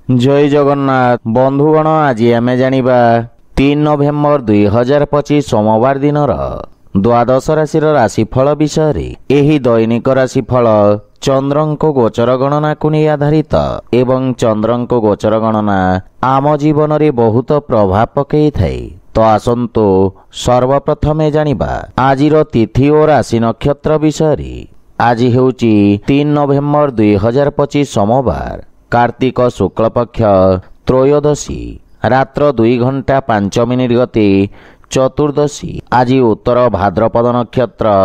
जय जगन्नाथ बंधुगण आज आम जानिबा 3 नवेम्बर 2025 सोमवार दिन द्वादश राशि राशिफल विषय। एही दैनिक राशिफल चंद्रंको गोचर गणना को नहीं आधारित एवं चंद्रंको गोचर गणना आम जीवन रे बहुत प्रभाव पकई थाए। तो आसंतु सर्वप्रथमे जानिबा आजिर तिथि और राशि नक्षत्र विषय। आज हेउची 3 नवेम्बर 2025 सोमवार कार्तिक शुक्ल पक्ष त्रयोदशी रात्र 2 घंटा 5 मिनिट गति चतुर्दशी। आज उत्तर भाद्रपद नक्षत्र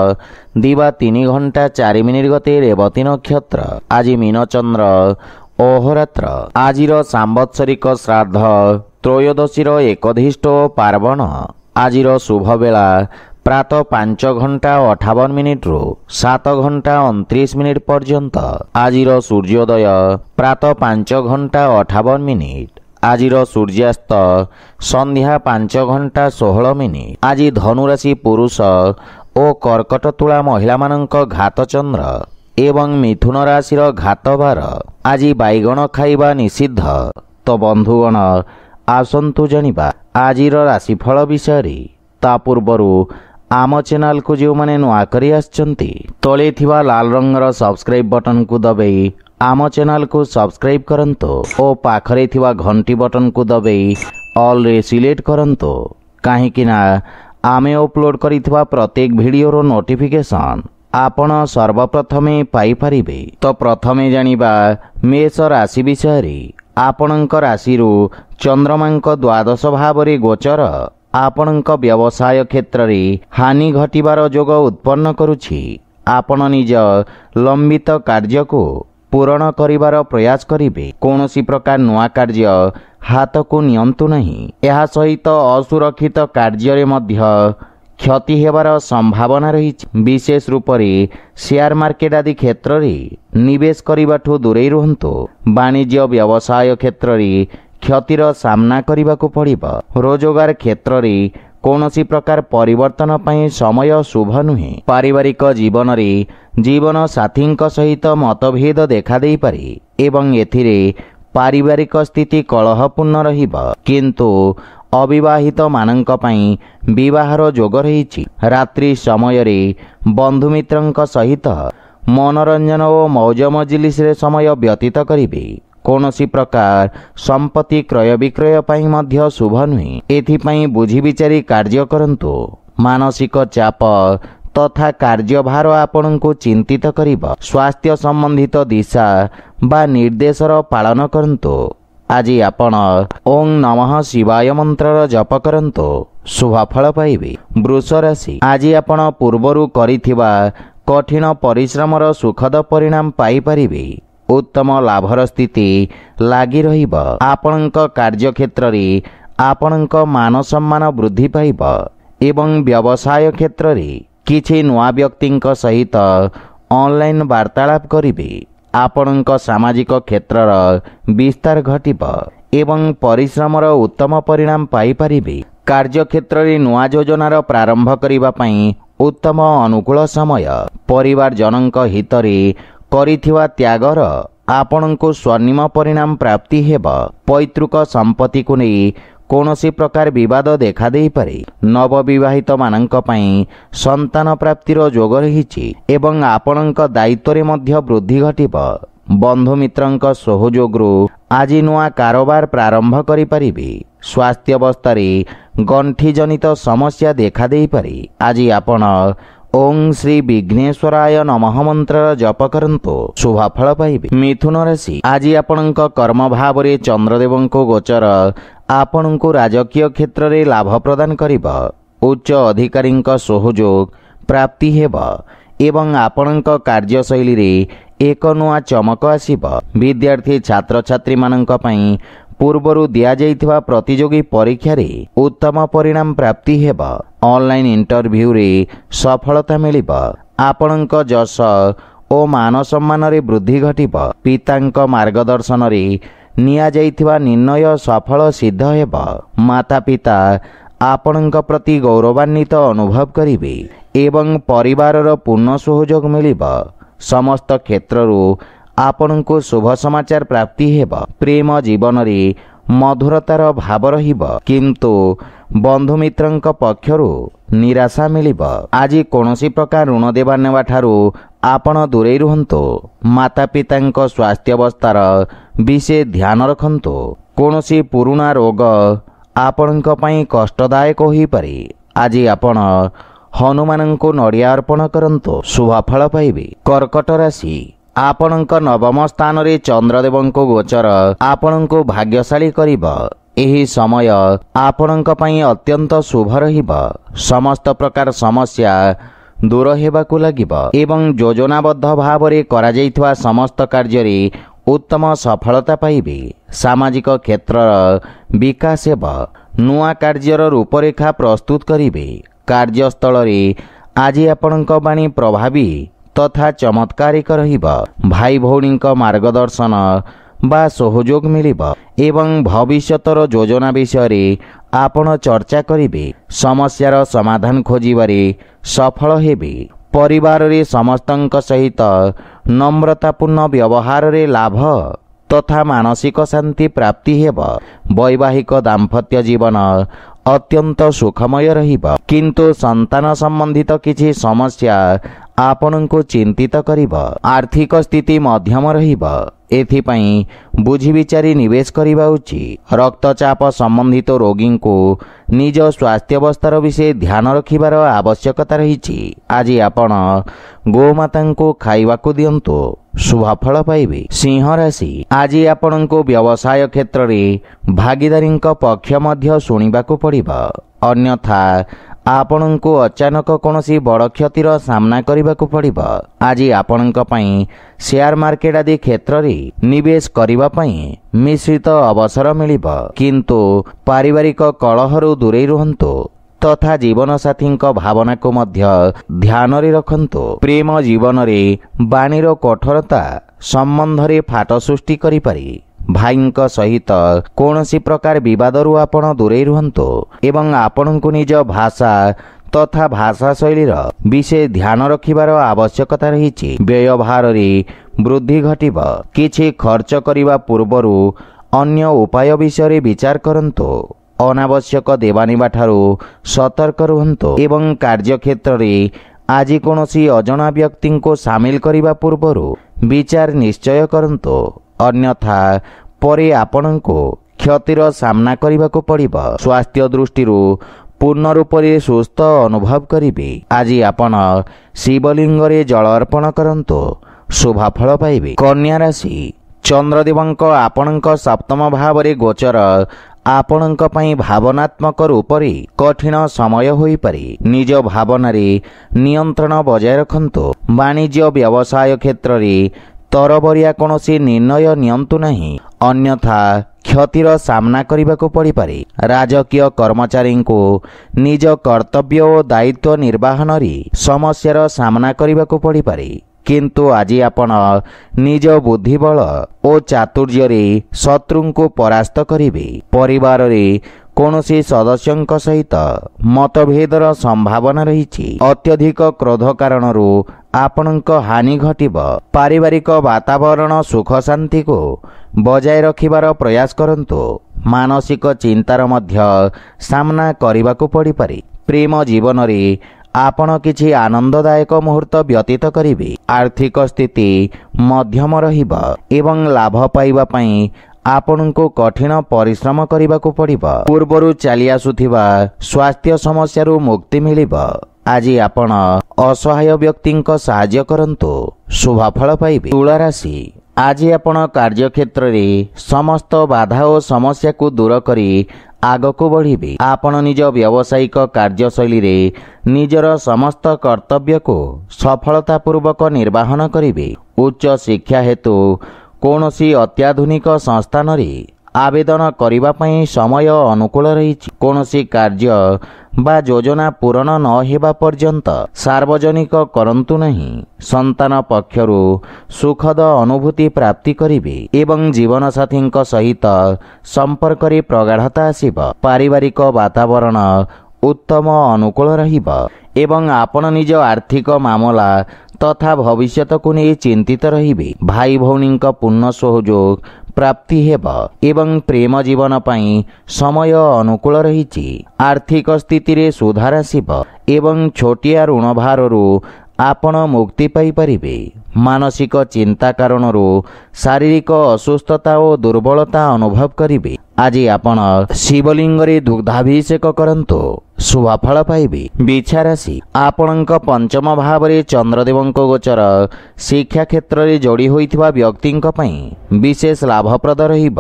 दिवा 3 घंटा 4 मिनिट गति रेवती नक्षत्र। आज मीन चंद्र अहोरात्र। आजिर सांवत्सरिक श्राद्ध त्रयोदशीर एकधिष्ट पार्वण। आजिर शुभ बेला प्रातः 5 घंटा 58 मिनिट रु 7 घंटा 29 मिनिट पर्यंत। आजिर सूर्योदय प्रातः 5 घंटा 58 मिनिट। आजिर सूर्यास्त संध्या 5 घंटा 16 मिनिट। आज धनुराशि पुरुष और कर्कट तुला महिला मानक घात चंद्र एवं मिथुन राशिर घात बार। आज बैगण खाइबा निषिद्ध। तो बंधुगण आसंतु जानिबा आजिर राशिफल विषय। ता पूर्वरु आम चैनल को जो माने नुआ करी आछंती तले थिबा लाल रंगर सब्सक्राइब बटन को दबाई आम चैनल को सब्सक्राइब करंतो और पाखरे थिबा घंटी बटन को दबाई ऑल रे सिलेक्ट करंतो काहेकि ना आमे अपलोड करिथिबा प्रत्येक वीडियो रो नोटिफिकेशन आपण सर्वप्रथमे पाई परिबे। तो प्रथमे जानिबा मेष राशि विषय। आपणक राशि रु चंद्रमांक द्वादश भाव रे गोचर आपणक व्यवसाय क्षेत्र रे हानि घटिबार जोग उत्पन्न करुछि। आपण निज लंबित कार्य को पूर्ण करिबार प्रयास करिबे। कोनोसी प्रकार नुआ कार्य हाथ को नियंतु नहीं। एहा सहित असुरक्षित कार्य रे मध्य क्षति हेबार संभावना रही। विशेष रूप रे शेयर मार्केट आदि क्षेत्र रे निवेश करिबाठु दूरे रहंतु। वाणिज्य व्यवसाय क्षेत्र रे क्षतिर सामना करने को पड़िबा। रोजगार क्षेत्र रे कौनसी प्रकार परिवर्तन पई समय शुभ नुहे। पारिवारिक जीवन रे जीवन साथी सहित मतभेद देखा दे पारे एवं एथिरे पारिवारिक स्थिति कलहपूर्ण रहिबा। किंतु अविवाहित मानंक पई विवाहर जोग रहिछि। रात्रि समय रे बंधु मित्रंक सहित मनोरंजन और मौज मजलिस रे समय व्यतीत करिबे। कौनसी प्रकार संपत्ति क्रय विक्रय पाई मध्य शुभ नुहे। एथिपाई बुझी विचारी कार्य करंतु। मानसिक चाप तथा कार्यभार आपण को चिंतित करिबा। स्वास्थ्य संबंधित दिशा बा निर्देशर पालन करंतु। आज आपण ओं नमः शिवाय मंत्र जप करंतु शुभफल पाइबे। वृष राशि। आज आपण पूर्वरु करिथिबा कठिन परिश्रमर सुखद परिणाम पाई परिबे। उत्तम लाभर स्थिति लागी रहिबा। आपणक कार्य क्षेत्र रे आपणक मान सम्मान वृद्धि पाइबा एवं व्यवसाय क्षेत्र रे किछि नुआ व्यक्तिंक सहित ऑनलाइन वार्तालाप करिबे। आपणक सामाजिक क्षेत्रर विस्तार घटिबा एवं परिश्रमर उत्तम परिणाम पाई परिबे। कार्य क्षेत्र रे नुआ योजनार प्रारंभ करिबा पई उत्तम अनुकूल समय। परिवार जनक हित रे करिथिबा त्यागर आपणको स्वर्णिम परिणाम प्राप्ति हेबा। पैतृक संपत्ति को नहीं कौनसी प्रकार विवाद देखा दे पारे। नवविवाहित मानंक पई संतान प्राप्तिर जोग रहिछि एवं आपणक दायित्व रे मध्य वृद्धि घटिबा। बंधु मित्रंक सहयोगरु आज नुआ कारोबार प्रारंभ करि परिबे। स्वास्थ्य अवस्था रे गंठी जनित समस्या देखा दे पारे। आज आपण ओं श्री विघ्नेश्वराय नमः मंत्र जप करंतु शुभफल पाइबे। मिथुन राशि। आज आपणक कर्म भाव रे चंद्रदेवंको गोचर आपणको राजकीय क्षेत्र रे लाभ प्रदान करिबा। उच्च अधिकारींक सहयोग प्राप्ति हेबा एवं आपणक कार्यशैली रे एक नुआ चमक आसीबा। विद्यार्थी छात्र छात्री मानंक पई पूर्वरु दिया जाइथिबा प्रतियोगी परीक्षा रे उत्तम परिणाम प्राप्ति हेबा। ऑनलाइन इंटरव्यू रे सफलता मिलिबा। आपणक जस ओ मान सम्मान रे वृद्धि घटिबा। पितांक मार्गदर्शन रे निया जाइथिबा निर्णय सफल सिद्ध हेबा। माता पिता आपणक प्रति गौरवान्वित अनुभव करिबे एवं परिवारर पूर्ण सहयोग मिलिबा। समस्त क्षेत्ररु ଆପଣଙ୍କୁ ଶୁଭ ସମାଚାର ପ୍ରାପ୍ତି ହେବ। ପ୍ରେମ ଜୀବନରେ ମଧୁରତାର ଭାବ ରହିବ, କିନ୍ତୁ ବନ୍ଧୁମିତ୍ରଙ୍କ ପକ୍ଷରୁ ନିରାଶା ମିଳିବ। ଆଜି କୌଣସି ପ୍ରକାର ଋଣ ଦେବା ନେବା ଠାରୁ ଆପଣ ଦୂରେଇ ରୁହନ୍ତୁ। ମାତାପିତାଙ୍କ ସ୍ୱାସ୍ଥ୍ୟାବସ୍ଥାର ବିଶେଷ ଧ୍ୟାନ ରଖନ୍ତୁ। କୌଣସି ପୁରୁଣା ରୋଗ ଆପଣଙ୍କ ପାଇଁ କଷ୍ଟଦାୟକ ହୋଇପାରେ। ଆଜି ଆପଣ ହନୁମାନଙ୍କୁ ନଡ଼ିଆ ଅର୍ପଣ କରନ୍ତୁ, ଶୁଭ ଫଳ ପାଇବେ। କର୍କଟ ରାଶି, ଆପଣଙ୍କ ନବମ ସ୍ଥାନରେ ଚନ୍ଦ୍ରଦେବଙ୍କ ଗୋଚର ଆପଣଙ୍କୁ ଭାଗ୍ୟଶାଳୀ କରିବ। ଏହି ସମୟ ଆପଣଙ୍କ ପାଇଁ ଅତ୍ୟନ୍ତ ଶୁଭ ରହିବ। ସମସ୍ତ ପ୍ରକାର ସମସ୍ୟା ଦୂର ହେବାକୁ ଲାଗିବ ଏବଂ ଯୋଜନାବଦ୍ଧ ଭାବରେ କରାଯାଇଥିବା ସମସ୍ତ କାର୍ଯ୍ୟରେ ଉତ୍ତମ ସଫଳତା ପାଇବେ। ସାମାଜିକ କ୍ଷେତ୍ରର ବିକାଶ ହେବ। ନୂଆ କାର୍ଯ୍ୟର ରୂପରେଖା ପ୍ରସ୍ତୁତ କରିବେ। କାର୍ଯ୍ୟସ୍ଥଳରେ ଆଜି ଆପଣଙ୍କ ବାଣୀ ପ୍ରଭାବୀ ତଥା ଚମତ୍କାରିକ ରହିବ। ଭାଇ ଭଉଣୀଙ୍କ ମାର୍ଗଦର୍ଶନ ବା ସହଯୋଗ ମିଳିବ ଏବଂ ଭବିଷ୍ୟତର ଯୋଜନା ବିଷୟରେ ଆପଣ ଚର୍ଚ୍ଚା କରିବେ। ସମସ୍ୟାର ସମାଧାନ ଖୋଜିବାରେ ସଫଳ ହେବେ। ପରିବାରରେ ସମସ୍ତଙ୍କ ସହିତ ନମ୍ରତାପୂର୍ଣ୍ଣ ବ୍ୟବହାରରେ ଲାଭ ତଥା ମାନସିକ ଶାନ୍ତି ପ୍ରାପ୍ତି ହେବ। ବୈବାହିକ ଦାମ୍ପତ୍ୟ ଜୀବନ ଅତ୍ୟନ୍ତ ସୁଖମୟ ରହିବ, କିନ୍ତୁ ସନ୍ତାନ ସମ୍ବନ୍ଧିତ କିଛି ସମସ୍ୟା ଆପଣଙ୍କୁ ଚିନ୍ତିତ କରିବ। ଆର୍ଥିକ ସ୍ଥିତି ମଧ୍ୟମ ରହିବ, ଏଥିପାଇଁ ବୁଝି ବିଚାରି ନିବେଶ କରିବା ଉଚିତ। ରକ୍ତଚାପ ସମ୍ବନ୍ଧିତ ରୋଗୀଙ୍କୁ ନିଜ ସ୍ୱାସ୍ଥ୍ୟାବସ୍ଥାର ବିଷୟ ଧ୍ୟାନ ରଖିବାର ଆବଶ୍ୟକତା ରହିଛି। ଆଜି ଆପଣ ଗୋମାତାଙ୍କୁ ଖାଇବାକୁ ଦିଅନ୍ତୁ, ଶୁଭ ଫଳ ପାଇବେ। ସିଂହ ରାଶି, ଆଜି ଆପଣଙ୍କୁ ବ୍ୟବସାୟ କ୍ଷେତ୍ରରେ ଭାଗିଦାରୀଙ୍କ ପକ୍ଷ ମଧ୍ୟ ଶୁଣିବାକୁ ପଡ଼ିବ, ଅନ୍ୟଥା ଆପଣଙ୍କୁ ଅଚାନକ କୌଣସି ବଡ଼ କ୍ଷତିର ସାମ୍ନା କରିବାକୁ ପଡ଼ିବ। ଆଜି ଆପଣଙ୍କ ପାଇଁ ସେୟାର ମାର୍କେଟ ଆଦି କ୍ଷେତ୍ରରେ ନିବେଶ କରିବା ପାଇଁ ମିଶ୍ରିତ ଅବସର ମିଳିବ, କିନ୍ତୁ ପାରିବାରିକ କଳହରୁ ଦୂରେଇ ରୁହନ୍ତୁ ତଥା ଜୀବନସାଥୀଙ୍କ ଭାବନାକୁ ମଧ୍ୟ ଧ୍ୟାନରେ ରଖନ୍ତୁ। ପ୍ରେମ ଜୀବନରେ ବାଣୀର କଠୋରତା ସମ୍ବନ୍ଧରେ ଫାଟ ସୃଷ୍ଟି କରିପାରେ। ଭାଇଙ୍କ ସହିତ କୌଣସି ପ୍ରକାର ବିବାଦରୁ ଆପଣ ଦୂରେଇ ରୁହନ୍ତୁ ଏବଂ ଆପଣଙ୍କୁ ନିଜ ଭାଷା ତଥା ଭାଷା ଶୈଳୀର ବିଶେଷ ଧ୍ୟାନ ରଖିବାର ଆବଶ୍ୟକତା ରହିଛି। ବ୍ୟୟଭାରରେ ବୃଦ୍ଧି ଘଟିବ। କିଛି ଖର୍ଚ୍ଚ କରିବା ପୂର୍ବରୁ ଅନ୍ୟ ଉପାୟ ବିଷୟରେ ବିଚାର କରନ୍ତୁ। ଅନାବଶ୍ୟକ ଦେବାନେବା ଠାରୁ ସତର୍କ ରୁହନ୍ତୁ ଏବଂ କାର୍ଯ୍ୟକ୍ଷେତ୍ରରେ ଆଜି କୌଣସି ଅଜଣା ବ୍ୟକ୍ତିଙ୍କୁ ସାମିଲ କରିବା ପୂର୍ବରୁ ବିଚାର ନିଶ୍ଚୟ କରନ୍ତୁ, ଅନ୍ୟଥା ପରେ ଆପଣଙ୍କୁ କ୍ଷତିର ସାମ୍ନା କରିବାକୁ ପଡ଼ିବ। ସ୍ୱାସ୍ଥ୍ୟ ଦୃଷ୍ଟିରୁ ପୂର୍ଣ୍ଣ ରୂପରେ ସୁସ୍ଥ ଅନୁଭବ କରିବେ। ଆଜି ଆପଣ ଶିବଲିଙ୍ଗରେ ଜଳ ଅର୍ପଣ କରନ୍ତୁ, ଶୁଭ ଫଳ ପାଇବେ। କନ୍ୟା ରାଶି, ଚନ୍ଦ୍ରଦେବଙ୍କ ଆପଣଙ୍କ ସପ୍ତମ ଭାବରେ ଗୋଚର ଆପଣଙ୍କ ପାଇଁ ଭାବନାତ୍ମକ ରୂପରେ କଠିନ ସମୟ ହୋଇପାରେ। ନିଜ ଭାବନାରେ ନିୟନ୍ତ୍ରଣ ବଜାୟ ରଖନ୍ତୁ। ବାଣିଜ୍ୟ ବ୍ୟବସାୟ କ୍ଷେତ୍ରରେ ତରବରିଆ କୌଣସି ନିର୍ଣ୍ଣୟ ନିଅନ୍ତୁ ନାହିଁ, ଅନ୍ୟଥା କ୍ଷତିର ସାମ୍ନା କରିବାକୁ ପଡ଼ିପାରେ। ରାଜକୀୟ କର୍ମଚାରୀଙ୍କୁ ନିଜ କର୍ତ୍ତବ୍ୟ ଓ ଦାୟିତ୍ୱ ନିର୍ବାହନରେ ସମସ୍ୟାର ସାମ୍ନା କରିବାକୁ ପଡ଼ିପାରେ, କିନ୍ତୁ ଆଜି ଆପଣ ନିଜ ବୁଦ୍ଧିବଳ ଓ ଚାତୁର୍ଯ୍ୟରେ ଶତ୍ରୁଙ୍କୁ ପରାସ୍ତ କରିବେ। ପରିବାରରେ କୌଣସି ସଦସ୍ୟଙ୍କ ସହିତ ମତଭେଦର ସମ୍ଭାବନା ରହିଛି। ଅତ୍ୟଧିକ କ୍ରୋଧ କାରଣରୁ ଆପଣଙ୍କ ହାନି ଘଟିବ। ପାରିବାରିକ ବାତାବରଣ ସୁଖ ଶାନ୍ତିକୁ ବଜାୟ ରଖିବାର ପ୍ରୟାସ କରନ୍ତୁ। ମାନସିକ ଚିନ୍ତାର ମଧ୍ୟ ସାମ୍ନା କରିବାକୁ ପଡ଼ିପାରେ। ପ୍ରେମ ଜୀବନରେ ଆପଣ କିଛି ଆନନ୍ଦଦାୟକ ମୁହୂର୍ତ୍ତ ବ୍ୟତୀତ କରିବେ। ଆର୍ଥିକ ସ୍ଥିତି ମଧ୍ୟମ ରହିବ ଏବଂ ଲାଭ ପାଇବା ପାଇଁ ଆପଣଙ୍କୁ କଠିନ ପରିଶ୍ରମ କରିବାକୁ ପଡ଼ିବ। ପୂର୍ବରୁ ଚାଲି ଆସୁଥିବା ସ୍ୱାସ୍ଥ୍ୟ ସମସ୍ୟାରୁ ମୁକ୍ତି ମିଳିବ। ଆଜି ଆପଣ ଅସହାୟ ବ୍ୟକ୍ତିଙ୍କ ସାହାଯ୍ୟ କରନ୍ତୁ, ଶୁଭ ଫଳ ପାଇବେ। ତୁଳା ରାଶି, ଆଜି ଆପଣ କାର୍ଯ୍ୟକ୍ଷେତ୍ରରେ ସମସ୍ତ ବାଧା ଓ ସମସ୍ୟାକୁ ଦୂର କରି ଆଗକୁ ବଢ଼ିବେ। ଆପଣ ନିଜ ବ୍ୟବସାୟିକ କାର୍ଯ୍ୟଶୈଳୀରେ ନିଜର ସମସ୍ତ କର୍ତ୍ତବ୍ୟକୁ ସଫଳତାପୂର୍ବକ ନିର୍ବାହନ କରିବେ। ଉଚ୍ଚ ଶିକ୍ଷା ହେତୁ କୌଣସି ଅତ୍ୟାଧୁନିକ ସଂସ୍ଥାନରେ ଆବେଦନ କରିବା ପାଇଁ ସମୟ ଅନୁକୂଳ ରହିଛି। କୌଣସି କାର୍ଯ୍ୟ ବା ଯୋଜନା ପୂରଣ ନ ହେବା ପର୍ଯ୍ୟନ୍ତ ସାର୍ବଜନିକ କରନ୍ତୁ ନାହିଁ। ସନ୍ତାନ ପକ୍ଷରୁ ସୁଖଦ ଅନୁଭୂତି ପ୍ରାପ୍ତି କରିବେ ଏବଂ ଜୀବନସାଥୀଙ୍କ ସହିତ ସମ୍ପର୍କରେ ପ୍ରଗାଢ଼ତା ଆସିବ। ପାରିବାରିକ ବାତାବରଣ ଉତ୍ତମ ଅନୁକୂଳ ରହିବ ଏବଂ ଆପଣ ନିଜ ଆର୍ଥିକ ମାମଲା तथा भविष्यतकु नहीं चिंतित रहिबे। भाई भौणींक पूर्ण सहयोग प्राप्ति हेब एवं प्रेम जीवन पाई समय अनुकूल रहिछि। आर्थिक स्थिति रे सुधार आसिब एवं छोटिया ऋण भारु आपण मुक्ति पाई परिबे। मानसिक चिंता कारणरू शारीरिक असुस्थता और दुर्बलता अनुभव करिबे। आज आपण शिवलिंग रे दुग्धाभिषेक करंतो शुभफल पाइबे। बिछा राशि आपणक पंचम भाव रे चंद्रदेवंक गोचर शिक्षा क्षेत्र रे जोड़ी होइथिबा व्यक्तिंक पई विशेष लाभप्रद रहिब।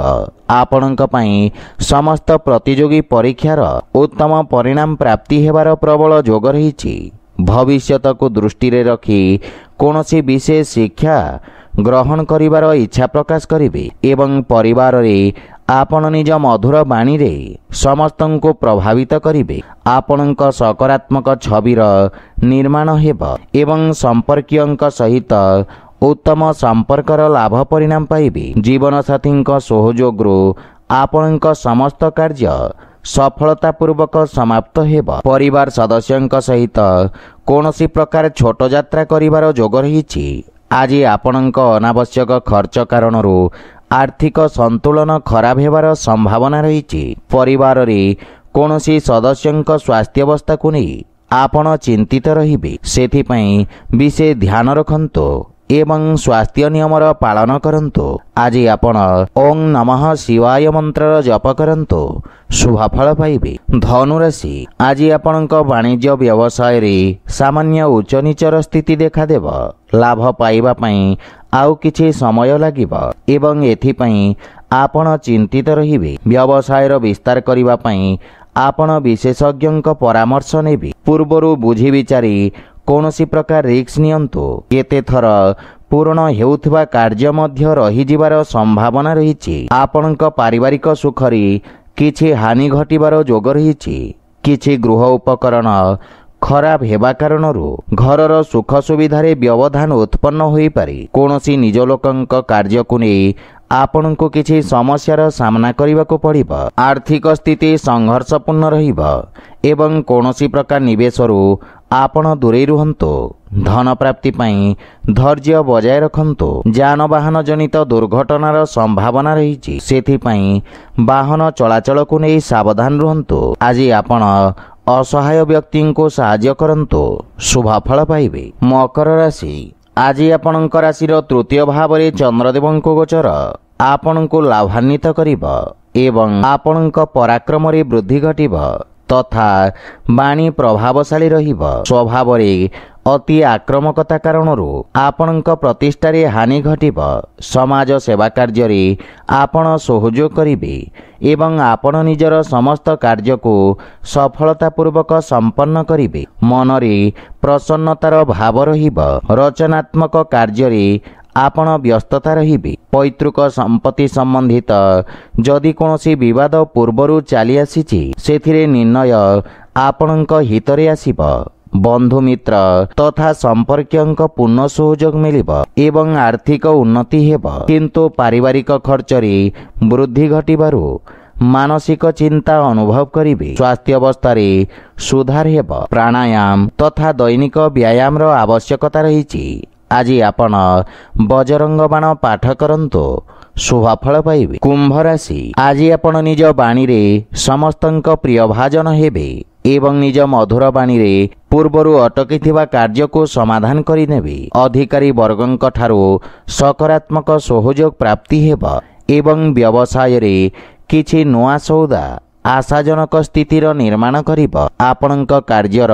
आपणक पई समस्त प्रतियोगी परीक्षार उत्तम परिणाम प्राप्ति हेबार प्रबल जोग रहिछि। भविष्यत को दृष्टि रे रखी कौनसी विशेष शिक्षा ग्रहण करिवार इच्छा प्रकाश करिवे एवं परिवार रे आपण निज मधुर बाणी रे समस्तन को प्रभावित करिवे। आपणक सकारात्मक छविर निर्माण हेब एवं संपर्कीयंक सहित उत्तम संपर्कर लाभ परिणाम पाइबे। जीवन साथींक सहयोगरू आपणक समस्त कार्य सफलतापूर्वक समाप्त हेब। परिवार सदस्यंक सहित कौनसी प्रकार छोट यात्रा करिवार जोग रहिछि। आज आपणक अनावश्यक खर्च कारणरू आर्थिक संतुलन खराब हेबार संभावना रहिछि। परिवार रे कौनसी सदस्यंक स्वास्थ्यावस्था को नहीं आपण चिंतित रहिबे। सेथिपई विशेष ध्यान रखंतो एवं स्वास्थ्य नियमर पालन करंतो। आज आपण ओं नमः शिवाय मंत्र जप करंतो शुभफल पाइबे। धनुराशि आज आपणक वाणिज्य व्यवसाय रे सामान्य उच्च नीचर स्थिति देखा देब। लाभ पाइबा पई आउ किछि समय लागिब एवं एथिपई आपण चिंतित रहिबे। व्यवसायर विस्तार करिबा पई आपण विशेषज्ञक परामर्श नेबे। पूर्वरु बुझी विचारी कौनसी प्रकार रिक्स नियंतु। केते थर पूर्ण हेउथबा कार्य मध्य रही जिबार संभावना रहिछि। आपणक पारिवारिक सुखरी किछि हानि घटिबार जोग रहिछि। किछि गृह उपकरण खराब हेबा कारणरू घरर सुख सुविधारे व्यवधान उत्पन्न होई पारे। कौनसी निज लोकंक कार्य को नहीं आपनको किछि समस्यार सामना करने पड़िब। आर्थिक स्थिति संघर्षपूर्ण रहिब एवं कौनसी प्रकार निवेशरू आपण दूरे रुहंतो। धन प्राप्ति पाई धैर्य बजाय रखंतो। जानवाहन जनित दुर्घटनार संभावना रहिछि। सेथिपाई वाहन चलाचल को नहीं सावधान रुहंतो। आज आपण असहाय व्यक्ति को साहाय्य करंतो शुभफल पाइबे। मकर राशि आज आपणक राशिर तृतीय भाव रे चंद्रदेवंक गोचर आपणको लाभान्वित करिब एवं आपणक पराक्रम रे वृद्धि घटिब तथा बाणी प्रभावशाली रहिब। स्वभाव रे अति आक्रमकता कारणरू आपणक प्रतिष्ठा रे हानि घटिब। समाज सेवा कार्य रे आपण सहयोग करिबे एवं आपण निजर समस्त कार्य को सफलतापूर्वक संपन्न करिबे। मन रे प्रसन्नतार भाव रहिब। रचनात्मक कार्य रे आपण व्यस्तता रहिबे। पैतृक संपत्ति संबंधित जदि कौनसी विवाद पूर्वरु चली आसीछि सेथिरे निर्णय आपणक हितरे आसिब। बंधु मित्र तथा संपर्कीयंक पूर्ण सहयोग मिलिब एवं आर्थिक उन्नति हेब। किंतु पारिवारिक खर्च रे वृद्धि घटिबारु मानसिक चिंता अनुभव करिबे। स्वास्थ्य अवस्था रे सुधार हेब। प्राणायाम तथा दैनिक व्यायाम रो आवश्यकता रहिछि। आज आपण बजरंग बाण पाठ करंतो शुभफल पाइबे। कुंभ राशि आज आपण निज बाणी रे समस्तंक प्रिय भाजन हेबे एवं निज मधुर बाणी रे पूर्वरु अटकिथिबा कार्य को समाधान करिनेबे। अधिकारी वर्गंक ठारू सकारात्मक सहयोग प्राप्ति हेब एवं व्यवसाय रे किछि नुआ सौदा आशाजनक स्थितिर निर्माण करिब। आपणक कार्यर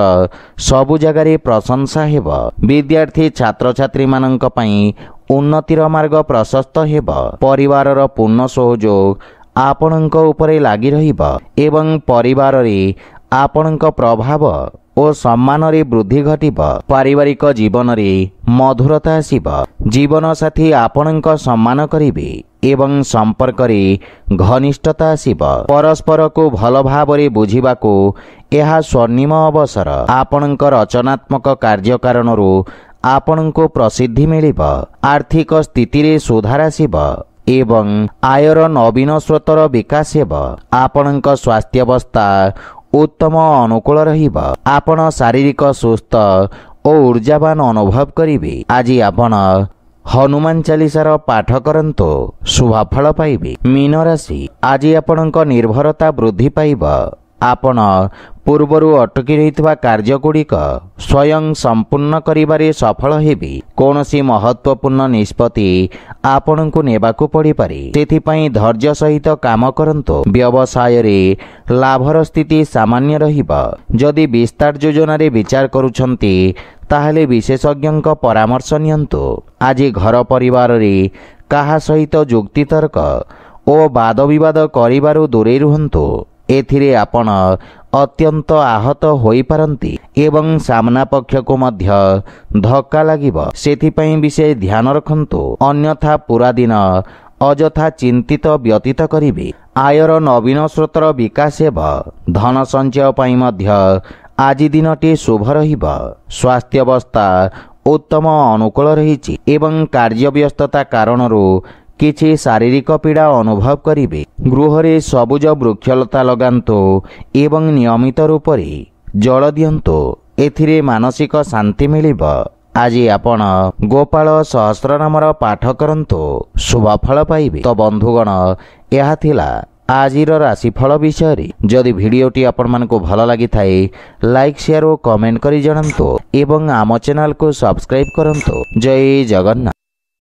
सबु जगारे प्रशंसा हेब। विद्यार्थी छात्र छात्री मानंक पई उन्नतिर मार्ग प्रशस्त हेब। परिवारर पूर्ण सहयोग आपणक उपरे लागि रहिब एवं परिवार रे आपणक प्रभाव और सम्मान रे वृद्धि घटिब। पारिवारिक जीवन रे मधुरता आसिब। जीवन साथी आपणक सम्मान करिबे एवं संपर्क रे घनिष्ठता आसिब। परस्पर को भल भाव रे बुझिबा को एहा स्वर्णिम अवसर। आपणक रचनात्मक कार्य कारणरू आपणको प्रसिद्धि मिलिब। आर्थिक स्थिति रे सुधार आसिब एवं आयर नवीन स्रोतर विकास हेब। आपणक स्वास्थ्य अवस्था उत्तम अनुकूल रहिब। आपण शारीरिक सुस्थ ଓ ऊर्जावान अनुभव करिवे। आज आपण हनुमान चालीसार पाठ करंतु शुभफल पाइबे। मीन राशि आज आपणक निर्भरता वृद्धि पाइब। आपण पूर्वरु अटकी रहितवा कार्यगुड़िक स्वयं संपूर्ण करिबारे सफल हेबे। कौनसी महत्वपूर्ण निष्पत्ति आपणको नेबाकू पड़ी पारे, सेथिपई धैर्य सहित काम करंतु। व्यवसाय रे लाभर स्थिति सामान्य रहिब। जदि विस्तार योजना रे विचार करूछंती ताहले विशेषज्ञ परामर्श नियंतु। आज घर परिवार रे काहा सहित जुक्तितर्क ओ वाद विवाद करिबारु दूरे रुहंतु। एथिरे आपण अत्यंत आहत होई पारंती एवं सामना पक्ष को मध्य धक्का लागिब। सेथिपई विशेष ध्यान रखंतु, अन्यथा पूरा दिन अजथा चिंतित व्यतीत करिवे। आयर नवीन स्रोतर विकास हेब। धन संचय पई मध्य आज दिनटी शुभ रहिब। स्वास्थ्य अवस्था उत्तम अनुकूल रहिछि एवं कार्य व्यस्तता कारणरू किछि शारीरिक पीड़ा अनुभव करिवे। गृह रे सबुज वृक्षलता लगांतु एवं नियमित रूप रे जल दियंतु। एथिरे मानसिक शांति मिलिब। आज आपण गोपाल सहस्र नामर पाठ करंतु शुभफल पाइबे। तो बंधुगण, यह थिला आजिर राशिफल विषय। जदि भिडियोटी आपण मानकु भल लागि थाए लाइक शेयर और कमेंट करी जणांतु एवं आम चैनल को सब्सक्राइब करंतु। जय जगन्नाथ।